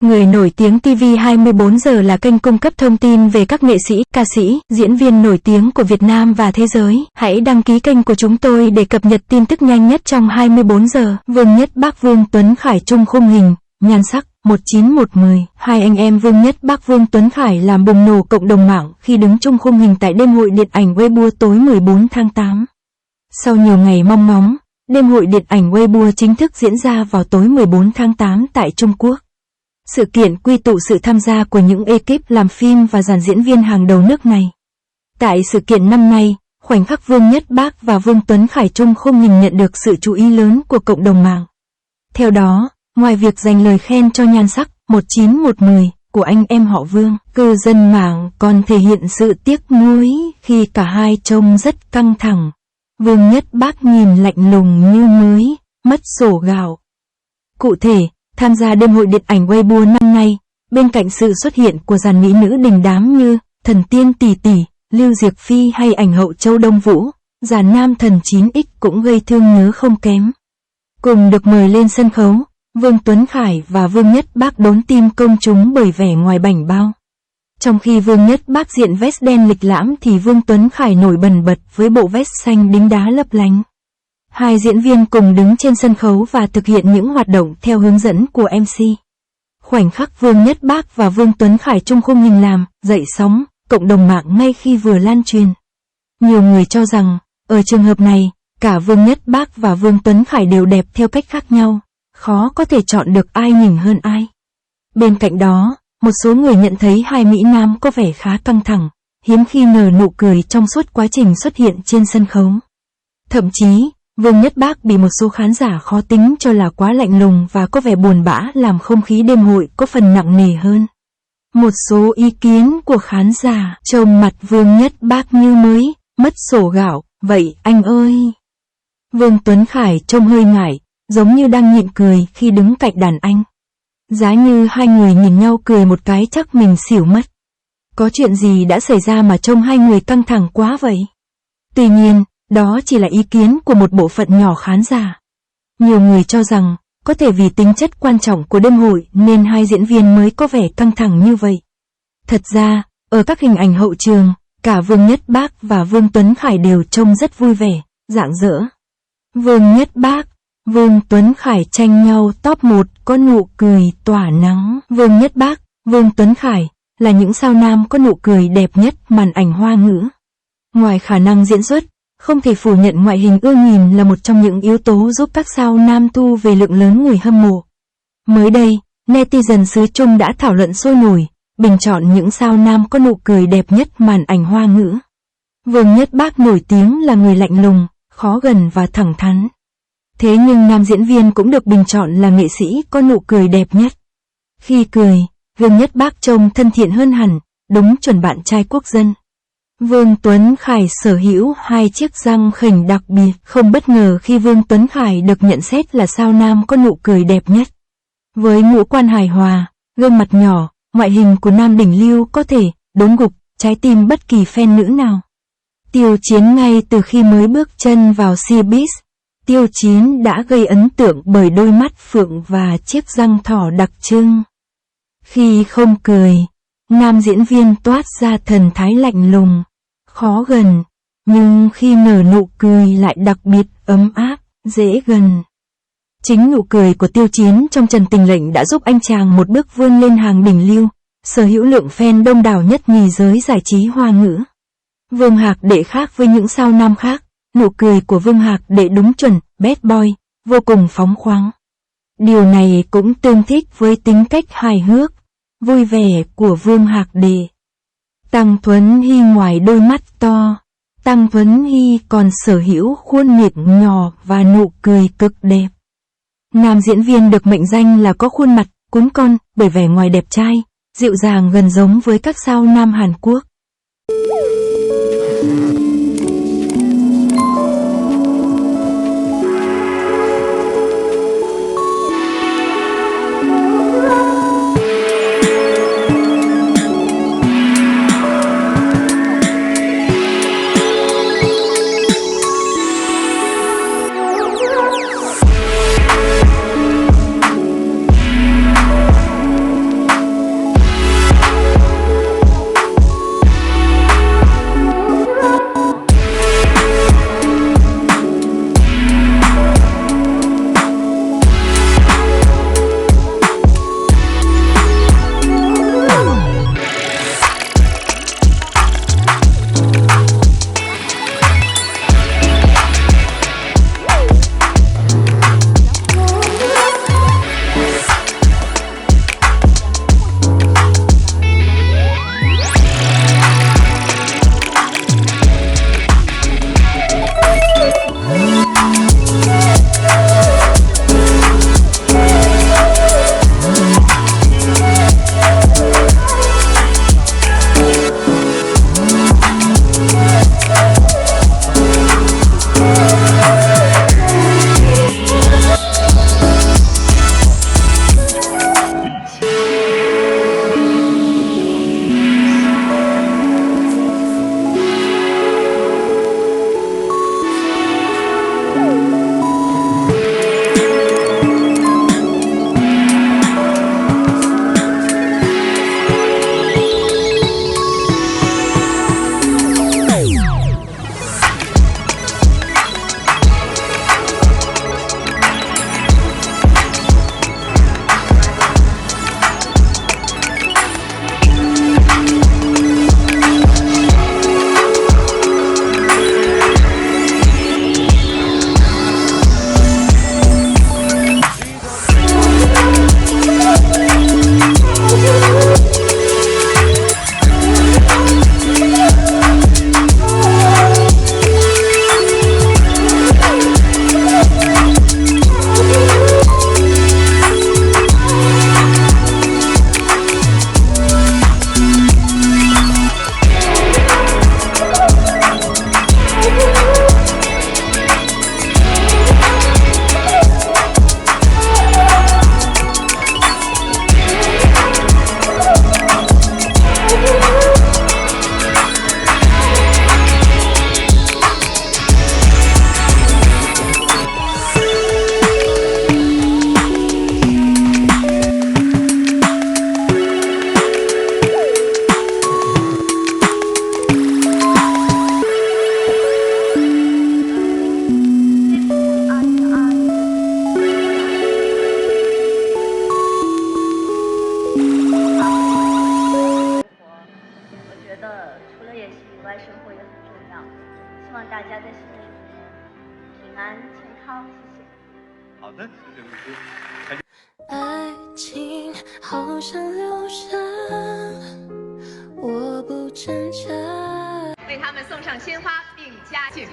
Người nổi tiếng TV 24 giờ là kênh cung cấp thông tin về các nghệ sĩ, ca sĩ, diễn viên nổi tiếng của Việt Nam và thế giới. Hãy đăng ký kênh của chúng tôi để cập nhật tin tức nhanh nhất trong 24 giờ. Vương Nhất Bác, Vương Tuấn Khải chung khung hình, nhan sắc 19110. Hai anh em Vương Nhất Bác, Vương Tuấn Khải làm bùng nổ cộng đồng mạng khi đứng chung khung hình tại đêm hội điện ảnh Weibo tối 14 tháng 8. Sau nhiều ngày mong ngóng, đêm hội điện ảnh Weibo chính thức diễn ra vào tối 14 tháng 8 tại Trung Quốc. Sự kiện quy tụ sự tham gia của những ekip làm phim và dàn diễn viên hàng đầu nước này. Tại sự kiện năm nay, khoảnh khắc Vương Nhất Bác và Vương Tuấn Khải chung khung hình nhận được sự chú ý lớn của cộng đồng mạng. Theo đó, ngoài việc dành lời khen cho nhan sắc 19110 của anh em họ Vương, cư dân mạng còn thể hiện sự tiếc nuối khi cả hai trông rất căng thẳng. Vương Nhất Bác nhìn lạnh lùng như mới mất sổ gạo. Cụ thể, tham gia đêm hội điện ảnh Weibo năm nay, bên cạnh sự xuất hiện của dàn mỹ nữ đình đám như Thần Tiên Tỷ Tỷ, Lưu Diệc Phi hay ảnh hậu Châu Đông Vũ, dàn nam thần 9X cũng gây thương nhớ không kém. Cùng được mời lên sân khấu, Vương Tuấn Khải và Vương Nhất Bác đốn tim công chúng bởi vẻ ngoài bảnh bao. Trong khi Vương Nhất Bác diện vest đen lịch lãm thì Vương Tuấn Khải nổi bần bật với bộ vest xanh đính đá lấp lánh. Hai diễn viên cùng đứng trên sân khấu và thực hiện những hoạt động theo hướng dẫn của MC. Khoảnh khắc Vương Nhất Bác và Vương Tuấn Khải chung khung hình làm dậy sóng cộng đồng mạng ngay khi vừa lan truyền. Nhiều người cho rằng, ở trường hợp này, cả Vương Nhất Bác và Vương Tuấn Khải đều đẹp theo cách khác nhau, khó có thể chọn được ai nhỉnh hơn ai. Bên cạnh đó, một số người nhận thấy hai mỹ nam có vẻ khá căng thẳng, hiếm khi nở nụ cười trong suốt quá trình xuất hiện trên sân khấu. Thậm chí, Vương Nhất Bác bị một số khán giả khó tính cho là quá lạnh lùng và có vẻ buồn bã làm không khí đêm hội có phần nặng nề hơn. Một số ý kiến của khán giả trông mặt Vương Nhất Bác như mới mất sổ gạo, vậy anh ơi. Vương Tuấn Khải trông hơi ngại, giống như đang nhịn cười khi đứng cạnh đàn anh. Giá như hai người nhìn nhau cười một cái chắc mình xỉu mất. Có chuyện gì đã xảy ra mà trông hai người căng thẳng quá vậy? Tuy nhiên, đó chỉ là ý kiến của một bộ phận nhỏ khán giả. Nhiều người cho rằng, có thể vì tính chất quan trọng của đêm hội nên hai diễn viên mới có vẻ căng thẳng như vậy. Thật ra, ở các hình ảnh hậu trường, cả Vương Nhất Bác và Vương Tuấn Khải đều trông rất vui vẻ, rạng rỡ. Vương Nhất Bác, Vương Tuấn Khải tranh nhau top 1 có nụ cười tỏa nắng. Vương Nhất Bác, Vương Tuấn Khải là những sao nam có nụ cười đẹp nhất màn ảnh Hoa ngữ. Ngoài khả năng diễn xuất, không thể phủ nhận ngoại hình ưa nhìn là một trong những yếu tố giúp các sao nam thu về lượng lớn người hâm mộ. Mới đây, netizen xứ Trung đã thảo luận sôi nổi, bình chọn những sao nam có nụ cười đẹp nhất màn ảnh Hoa ngữ. Vương Nhất Bác nổi tiếng là người lạnh lùng, khó gần và thẳng thắn. Thế nhưng nam diễn viên cũng được bình chọn là nghệ sĩ có nụ cười đẹp nhất. Khi cười, Vương Nhất Bác trông thân thiện hơn hẳn, đúng chuẩn bạn trai quốc dân. Vương Tuấn Khải sở hữu hai chiếc răng khểnh đặc biệt, không bất ngờ khi Vương Tuấn Khải được nhận xét là sao nam có nụ cười đẹp nhất. Với ngũ quan hài hòa, gương mặt nhỏ, ngoại hình của nam đỉnh lưu có thể đốn gục trái tim bất kỳ fan nữ nào. Tiêu Chiến ngay từ khi mới bước chân vào showbiz, Tiêu Chiến đã gây ấn tượng bởi đôi mắt phượng và chiếc răng thỏ đặc trưng. Khi không cười, nam diễn viên toát ra thần thái lạnh lùng, khó gần, nhưng khi nở nụ cười lại đặc biệt ấm áp, dễ gần. Chính nụ cười của Tiêu Chiến trong Trần Tình Lệnh đã giúp anh chàng một bước vươn lên hàng đỉnh lưu, sở hữu lượng fan đông đảo nhất nhì giới giải trí Hoa ngữ. Vương Hạc Đệ khác với những sao nam khác, nụ cười của Vương Hạc Đệ đúng chuẩn bad boy, vô cùng phóng khoáng. Điều này cũng tương thích với tính cách hài hước, vui vẻ của Vương Hạc Đệ. Tăng Thuấn Hy ngoài đôi mắt to, Tăng Thuấn Hy còn sở hữu khuôn miệng nhỏ và nụ cười cực đẹp. Nam diễn viên được mệnh danh là có khuôn mặt cún con bởi vẻ ngoài đẹp trai, dịu dàng gần giống với các sao nam Hàn Quốc. 生活也很重要。希望大家在新的一年平安健康，谢谢。好的，谢谢律师。爱情好像流沙，我不挣扎。为他们送上鲜花并嘉庆。